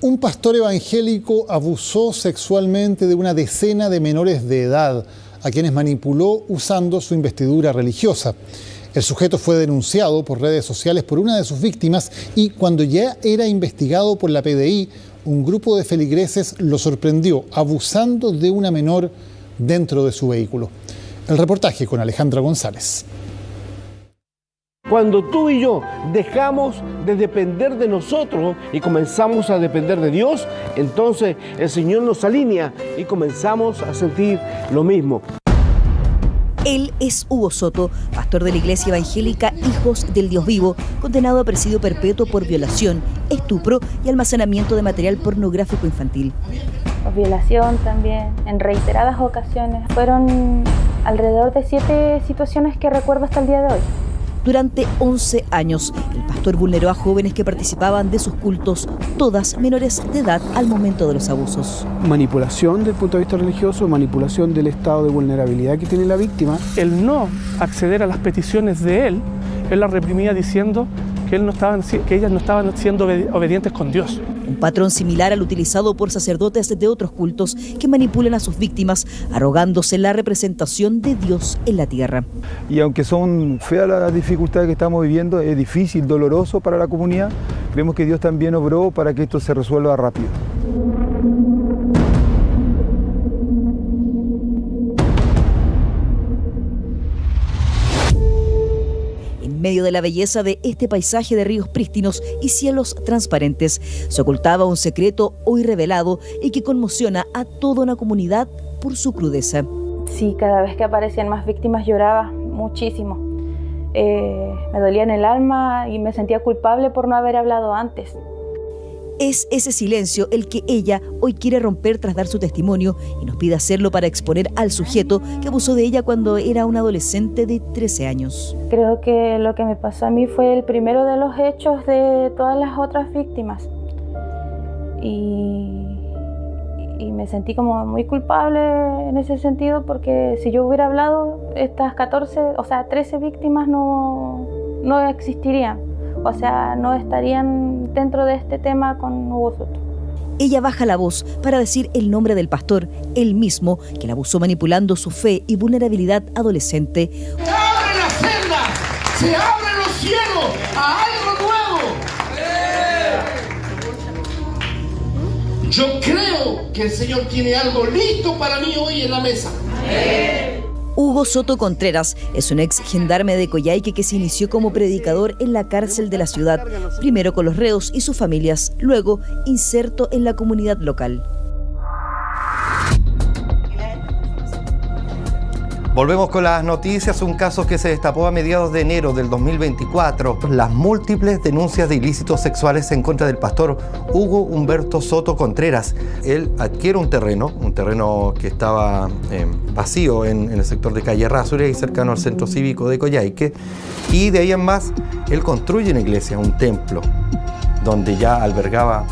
Un pastor evangélico abusó sexualmente de una decena de menores de edad, a quienes manipuló usando su investidura religiosa. El sujeto fue denunciado por redes sociales por una de sus víctimas y cuando ya era investigado por la PDI, un grupo de feligreses lo sorprendió abusando de una menor dentro de su vehículo. El reportaje con Alejandra González. Cuando tú y yo dejamos de depender de nosotros y comenzamos a depender de Dios, entonces el Señor nos alinea y comenzamos a sentir lo mismo. Él es Hugo Soto, pastor de la Iglesia Evangélica Hijos del Dios Vivo, condenado a presidio perpetuo por violación, estupro y almacenamiento de material pornográfico infantil. Violación también, en reiteradas ocasiones. Fueron alrededor de 7 situaciones que recuerdo hasta el día de hoy. Durante 11 años, el pastor vulneró a jóvenes que participaban de sus cultos, todas menores de edad al momento de los abusos. Manipulación desde el punto de vista religioso, manipulación del estado de vulnerabilidad que tiene la víctima. El no acceder a las peticiones de él la reprimía diciendo que ellas no estaban siendo obedientes con Dios. Un patrón similar al utilizado por sacerdotes de otros cultos que manipulan a sus víctimas, arrogándose la representación de Dios en la tierra. Y aunque son feas las dificultades que estamos viviendo, es difícil, doloroso para la comunidad, creemos que Dios también obró para que esto se resuelva rápido. En medio de la belleza de este paisaje de ríos prístinos y cielos transparentes, se ocultaba un secreto hoy revelado y que conmociona a toda una comunidad por su crudeza. Sí, cada vez que aparecían más víctimas lloraba muchísimo. Me dolía en el alma y me sentía culpable por no haber hablado antes. Es ese silencio el que ella hoy quiere romper tras dar su testimonio y nos pide hacerlo para exponer al sujeto que abusó de ella cuando era una adolescente de 13 años. Creo que lo que me pasó a mí fue el primero de los hechos de todas las otras víctimas. Y me sentí como muy culpable en ese sentido porque si yo hubiera hablado, estas 13 víctimas no existirían. O sea, no estarían dentro de este tema con Hugo Soto. Ella baja la voz para decir el nombre del pastor, el mismo que la abusó manipulando su fe y vulnerabilidad adolescente. ¡Se abre la senda! ¡Se abren los cielos a algo nuevo! Yo creo que el Señor tiene algo listo para mí hoy en la mesa. Hugo Soto Contreras es un ex gendarme de Coyhaique que se inició como predicador en la cárcel de la ciudad, primero con los reos y sus familias, luego inserto en la comunidad local. Volvemos con las noticias, un caso que se destapó a mediados de enero del 2024. Las múltiples denuncias de ilícitos sexuales en contra del pastor Hugo Humberto Soto Contreras. Él adquiere un terreno que estaba vacío en el sector de calle Errázuriz y cercano al centro cívico de Coyhaique. Y de ahí en más, él construye una iglesia, un templo, donde ya albergaba,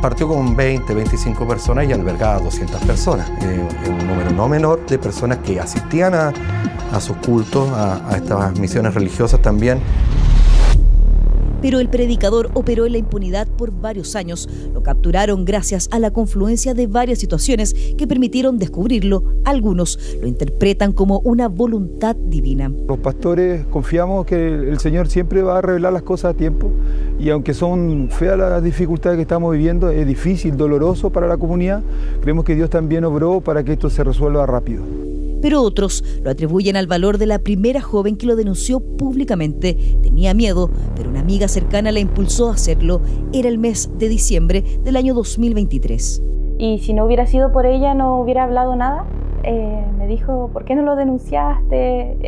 partió con 20, 25 personas y albergaba a 200 personas. Un número no menor de personas que asistían a sus cultos, a estas misiones religiosas también. Pero el predicador operó en la impunidad por varios años. Lo capturaron gracias a la confluencia de varias situaciones que permitieron descubrirlo. Algunos lo interpretan como una voluntad divina. Los pastores confiamos que el Señor siempre va a revelar las cosas a tiempo y aunque son feas las dificultades que estamos viviendo, es difícil, doloroso para la comunidad, creemos que Dios también obró para que esto se resuelva rápido. Pero otros lo atribuyen al valor de la primera joven que lo denunció públicamente. Tenía miedo, pero una amiga cercana la impulsó a hacerlo. Era el mes de diciembre del año 2023. Y si no hubiera sido por ella, no hubiera hablado nada. Me dijo, ¿por qué no lo denunciaste?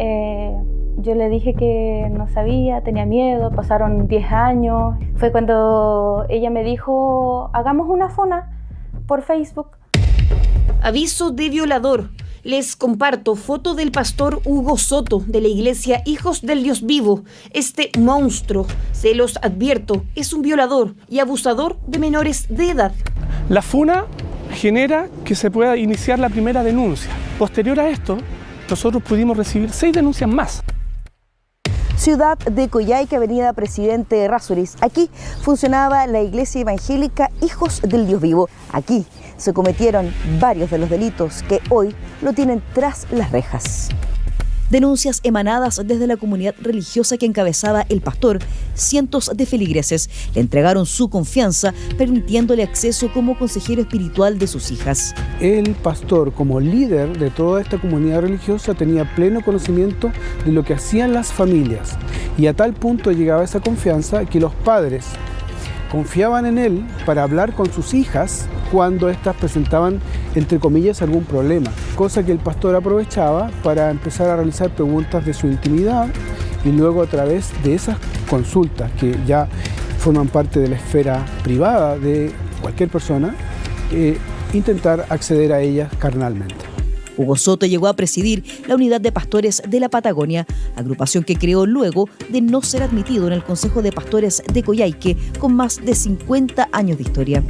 Yo le dije que no sabía, tenía miedo, pasaron 10 años. Fue cuando ella me dijo, hagamos una fona por Facebook. Aviso de violador. Les comparto foto del pastor Hugo Soto de la Iglesia Hijos del Dios Vivo. Este monstruo, se los advierto, es un violador y abusador de menores de edad. La funa genera que se pueda iniciar la primera denuncia. Posterior a esto, nosotros pudimos recibir 6 denuncias más. Ciudad de Coyhaique, avenida Presidente Errázuriz. Aquí funcionaba la iglesia evangélica Hijos del Dios Vivo. Aquí se cometieron varios de los delitos que hoy lo tienen tras las rejas. Denuncias emanadas desde la comunidad religiosa que encabezaba el pastor. Cientos de feligreses le entregaron su confianza, permitiéndole acceso como consejero espiritual de sus hijas. El pastor, como líder de toda esta comunidad religiosa, tenía pleno conocimiento de lo que hacían las familias. Y a tal punto llegaba esa confianza que los padres confiaban en él para hablar con sus hijas cuando éstas presentaban, entre comillas, algún problema, cosa que el pastor aprovechaba para empezar a realizar preguntas de su intimidad y luego a través de esas consultas que ya forman parte de la esfera privada de cualquier persona, intentar acceder a ellas carnalmente. Hugo Soto llegó a presidir la Unidad de Pastores de la Patagonia, agrupación que creó luego de no ser admitido en el Consejo de Pastores de Coyhaique, con más de 50 años de historia.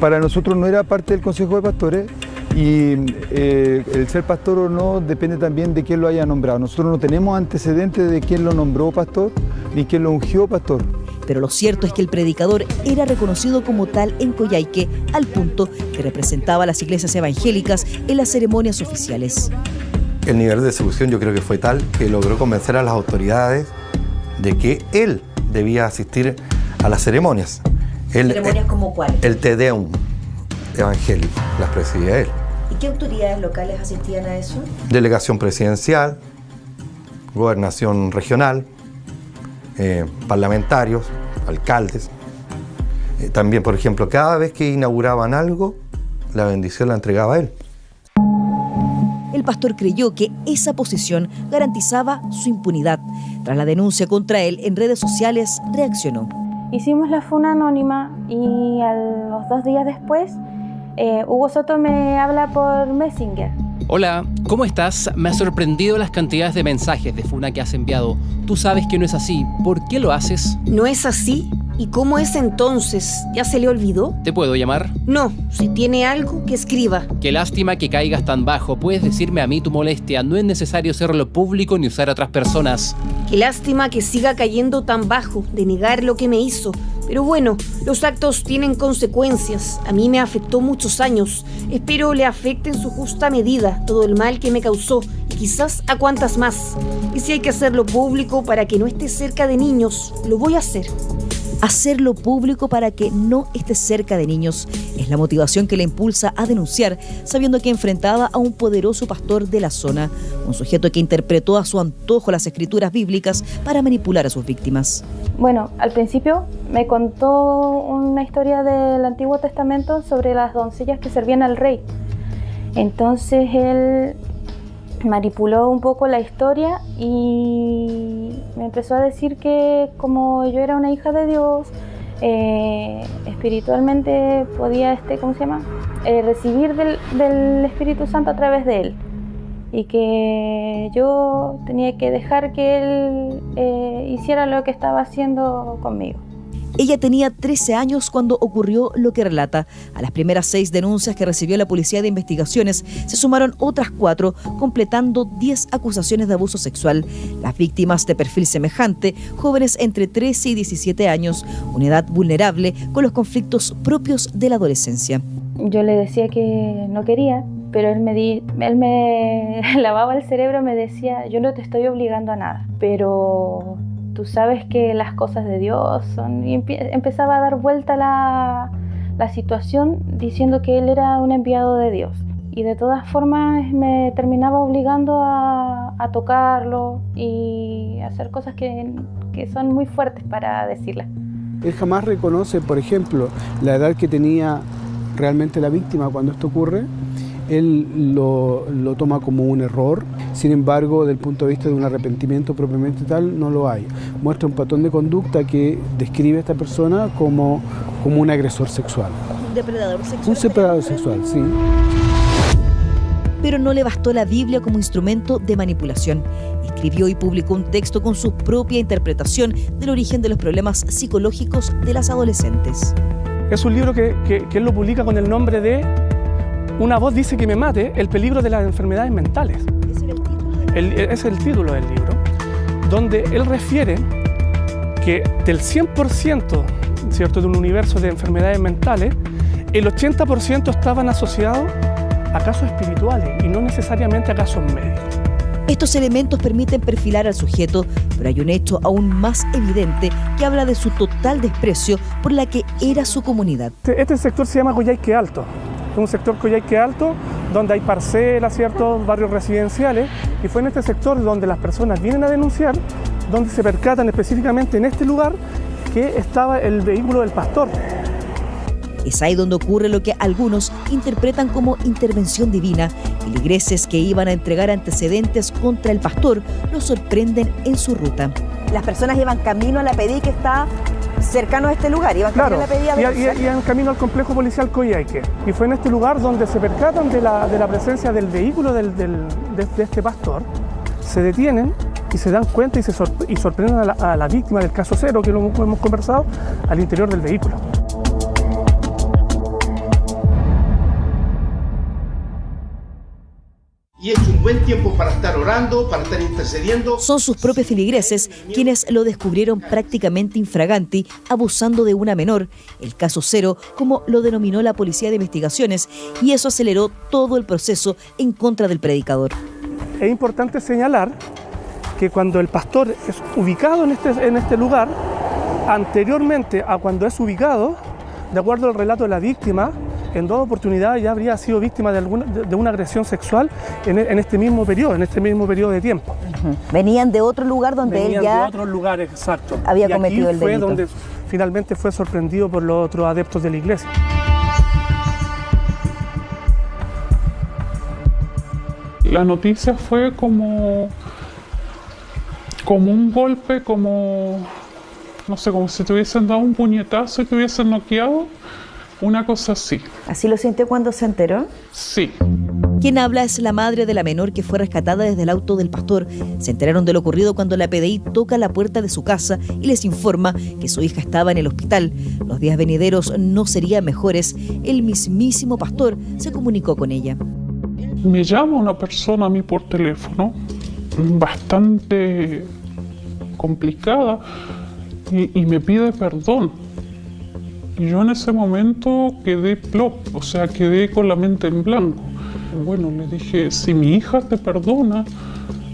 Para nosotros no era parte del Consejo de Pastores y el ser pastor o no depende también de quién lo haya nombrado. Nosotros no tenemos antecedentes de quién lo nombró pastor ni quién lo ungió pastor. Pero lo cierto es que el predicador era reconocido como tal en Coyhaique, al punto que representaba a las iglesias evangélicas en las ceremonias oficiales. El nivel de seducción yo creo que fue tal que logró convencer a las autoridades de que él debía asistir a las ceremonias. ¿Ceremonias como cuáles? El Te Deum evangélico, las presidía él. ¿Y qué autoridades locales asistían a eso? Delegación presidencial, gobernación regional, parlamentarios, alcaldes. También, por ejemplo, cada vez que inauguraban algo, la bendición la entregaba él. El pastor creyó que esa posición garantizaba su impunidad. Tras la denuncia contra él en redes sociales, reaccionó. Hicimos la funa anónima y a los 2 días después, Hugo Soto me habla por Messenger. Hola, ¿cómo estás? Me ha sorprendido las cantidades de mensajes de funa que has enviado. Tú sabes que no es así. ¿Por qué lo haces? ¿No es así? ¿Y cómo es entonces? ¿Ya se le olvidó? ¿Te puedo llamar? No, si tiene algo, que escriba. Qué lástima que caigas tan bajo. Puedes decirme a mí tu molestia. No es necesario hacerlo público ni usar a otras personas. Qué lástima que siga cayendo tan bajo, de negar lo que me hizo. Pero bueno, los actos tienen consecuencias. A mí me afectó muchos años. Espero le afecte en su justa medida todo el mal que me causó y quizás a cuantas más. Y si hay que hacerlo público para que no esté cerca de niños, lo voy a hacer. Hacerlo público para que no esté cerca de niños es la motivación que le impulsa a denunciar, sabiendo que enfrentaba a un poderoso pastor de la zona, un sujeto que interpretó a su antojo las escrituras bíblicas para manipular a sus víctimas. Bueno, al principio me contó una historia del Antiguo Testamento sobre las doncellas que servían al rey. Entonces él manipuló un poco la historia y me empezó a decir que como yo era una hija de Dios, espiritualmente podía recibir del Espíritu Santo a través de él, y que yo tenía que dejar que él hiciera lo que estaba haciendo conmigo. Ella tenía 13 años cuando ocurrió lo que relata. A las primeras 6 denuncias que recibió la Policía de Investigaciones se sumaron otras 4, completando 10 acusaciones de abuso sexual. Las víctimas de perfil semejante, jóvenes entre 13 y 17 años, una edad vulnerable con los conflictos propios de la adolescencia. Yo le decía que no quería, pero él me lavaba el cerebro, me decía, yo no te estoy obligando a nada, pero tú sabes que las cosas de Dios son... Y empezaba a dar vuelta la situación diciendo que él era un enviado de Dios. Y de todas formas me terminaba obligando a tocarlo y a hacer cosas que son muy fuertes para decirlas. Él jamás reconoce, por ejemplo, la edad que tenía realmente la víctima cuando esto ocurre. Él lo toma como un error, sin embargo, desde el punto de vista de un arrepentimiento propiamente tal, no lo hay. Muestra un patrón de conducta que describe a esta persona como un agresor sexual. ¿Un depredador sexual? Un depredador sexual, sí. Pero no le bastó la Biblia como instrumento de manipulación. Escribió y publicó un texto con su propia interpretación del origen de los problemas psicológicos de las adolescentes. Es un libro que él lo publica con el nombre de Una voz dice que me mate, el peligro de las enfermedades mentales. ¿Ese era el título? Ese es el título del libro. donde él refiere que del 100%, ¿cierto?, de un universo de enfermedades mentales, el 80% estaban asociados a casos espirituales y no necesariamente a casos médicos. Estos elementos permiten perfilar al sujeto, pero hay un hecho aún más evidente que habla de su total desprecio por la que era su comunidad. Este sector se llama Coyhaique Alto. Es un sector Coyhaique Alto donde hay parcelas, ¿cierto?, barrios residenciales, y fue en este sector donde las personas vienen a denunciar, donde se percatan específicamente en este lugar que estaba el vehículo del pastor. Es ahí donde ocurre lo que algunos interpretan como intervención divina. Feligreses que iban a entregar antecedentes contra el pastor los sorprenden en su ruta. Las personas iban camino a la PDI que está cercano a este lugar, iban camino a la PDI a denunciar. Iban camino al complejo policial Coyhaique. Y fue en este lugar donde se percatan de la presencia del vehículo de este pastor, se detienen y se dan cuenta y sorprenden a la víctima del caso cero, que lo hemos conversado, al interior del vehículo. Y es un buen tiempo para estar orando, para estar intercediendo. Son sus propios feligreses quienes lo descubrieron prácticamente infraganti, abusando de una menor, el caso cero, como lo denominó la Policía de Investigaciones, y eso aceleró todo el proceso en contra del predicador. Es importante señalar que cuando el pastor es ubicado en este lugar, anteriormente a cuando es ubicado, de acuerdo al relato de la víctima, en 2 oportunidades ya habría sido víctima de una agresión sexual en este mismo periodo de tiempo. Venían de otro lugar donde él ya... de otros lugares, exacto. Había cometido el delito. Fue donde finalmente fue sorprendido por los otros adeptos de la iglesia. La noticia fue como un golpe, no sé, como si te hubiesen dado un puñetazo y te hubiesen noqueado. Una cosa así. ¿Así lo sintió cuando se enteró? Sí. Quien habla es la madre de la menor que fue rescatada desde el auto del pastor. Se enteraron de lo ocurrido cuando la PDI toca la puerta de su casa y les informa que su hija estaba en el hospital. Los días venideros no serían mejores. El mismísimo pastor se comunicó con ella. Me llama una persona a mí por teléfono, bastante complicada, y me pide perdón. Y yo en ese momento quedé plop, o sea, quedé con la mente en blanco. Bueno, le dije, si mi hija te perdona,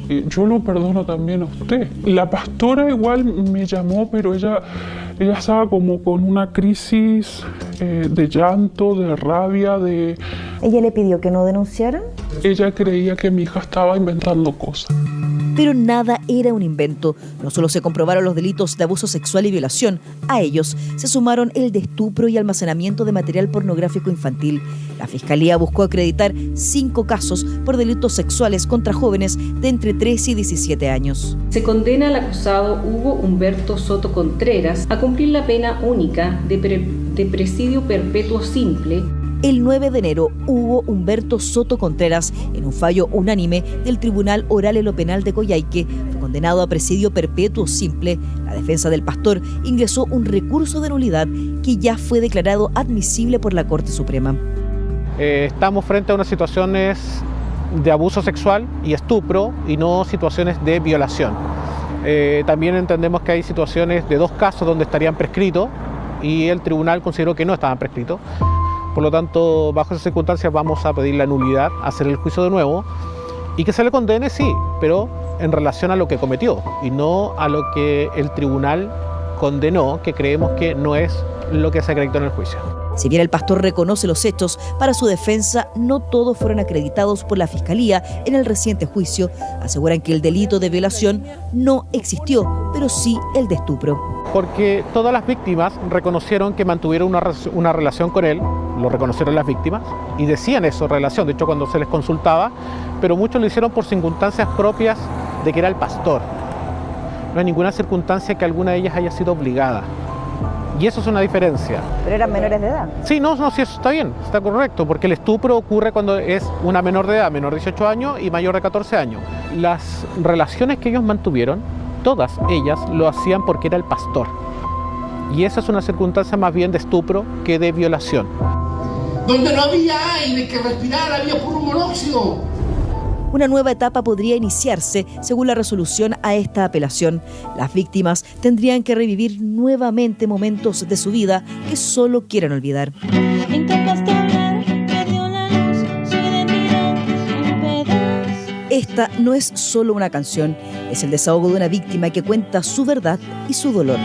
yo lo perdono también a usted. La pastora igual me llamó, pero ella estaba como con una crisis de llanto, de rabia, de... ¿Ella le pidió que no denunciaran? Ella creía que mi hija estaba inventando cosas. Pero nada era un invento. No solo se comprobaron los delitos de abuso sexual y violación, a ellos se sumaron el de estupro y almacenamiento de material pornográfico infantil. La Fiscalía buscó acreditar 5 casos por delitos sexuales contra jóvenes de entre 13 y 17 años. Se condena al acusado Hugo Humberto Soto Contreras a cumplir la pena única de presidio perpetuo simple. El 9 de enero, Hugo Humberto Soto Contreras, en un fallo unánime del Tribunal Oral en lo Penal de Coyhaique, fue condenado a presidio perpetuo simple. La defensa del pastor ingresó un recurso de nulidad que ya fue declarado admisible por la Corte Suprema. Estamos frente a unas situaciones de abuso sexual y estupro y no situaciones de violación. También entendemos que hay situaciones de 2 casos donde estarían prescritos y el tribunal consideró que no estaban prescritos. Por lo tanto, bajo esas circunstancias vamos a pedir la nulidad, hacer el juicio de nuevo y que se le condene, sí, pero en relación a lo que cometió y no a lo que el tribunal condenó, que creemos que no es lo que se acreditó en el juicio. Si bien el pastor reconoce los hechos, para su defensa no todos fueron acreditados por la Fiscalía en el reciente juicio. Aseguran que el delito de violación no existió, pero sí el de estupro. Porque todas las víctimas reconocieron que mantuvieron una relación con él, lo reconocieron las víctimas, y decían eso, relación, de hecho cuando se les consultaba, pero muchos lo hicieron por circunstancias propias de que era el pastor. No hay ninguna circunstancia que alguna de ellas haya sido obligada. Y eso es una diferencia. ¿Pero eran menores de edad? Sí, no, sí, eso está bien, está correcto, porque el estupro ocurre cuando es una menor de edad, menor de 18 años y mayor de 14 años. Las relaciones que ellos mantuvieron, todas ellas lo hacían porque era el pastor. Y esa es una circunstancia más bien de estupro que de violación. Donde no había aire que respirar, había puro monóxido. Una nueva etapa podría iniciarse según la resolución a esta apelación. Las víctimas tendrían que revivir nuevamente momentos de su vida que solo quieren olvidar. Esta no es solo una canción, es el desahogo de una víctima que cuenta su verdad y su dolor.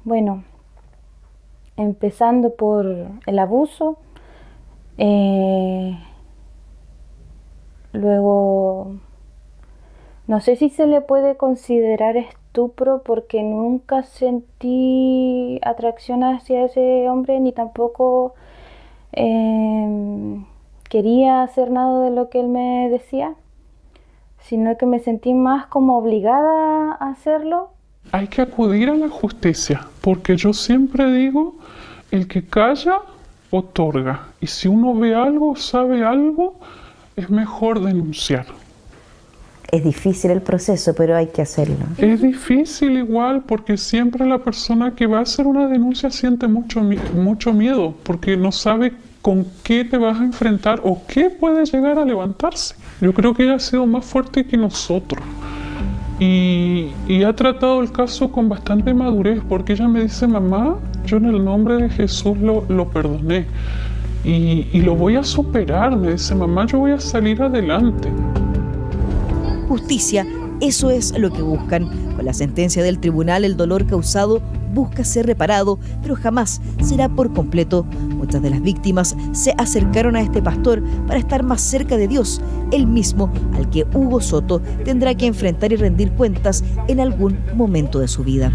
Bueno, empezando por el abuso, luego no sé si se le puede considerar estupro porque nunca sentí atracción hacia ese hombre ni tampoco quería hacer nada de lo que él me decía, sino que me sentí más como obligada a hacerlo. Hay que acudir a la justicia, porque yo siempre digo, el que calla, otorga. Y si uno ve algo, sabe algo, es mejor denunciar. Es difícil el proceso, pero hay que hacerlo. Es difícil igual, porque siempre la persona que va a hacer una denuncia siente mucho miedo, porque no sabe con qué te vas a enfrentar o qué puede llegar a levantarse. Yo creo que ella ha sido más fuerte que nosotros. Y ha tratado el caso con bastante madurez, porque ella me dice, mamá, yo en el nombre de Jesús lo perdoné y lo voy a superar. Me dice, mamá, yo voy a salir adelante. Justicia, eso es lo que buscan. Con la sentencia del tribunal, el dolor causado busca ser reparado, pero jamás será por completo. Muchas de las víctimas se acercaron a este pastor para estar más cerca de Dios, el mismo al que Hugo Soto tendrá que enfrentar y rendir cuentas en algún momento de su vida.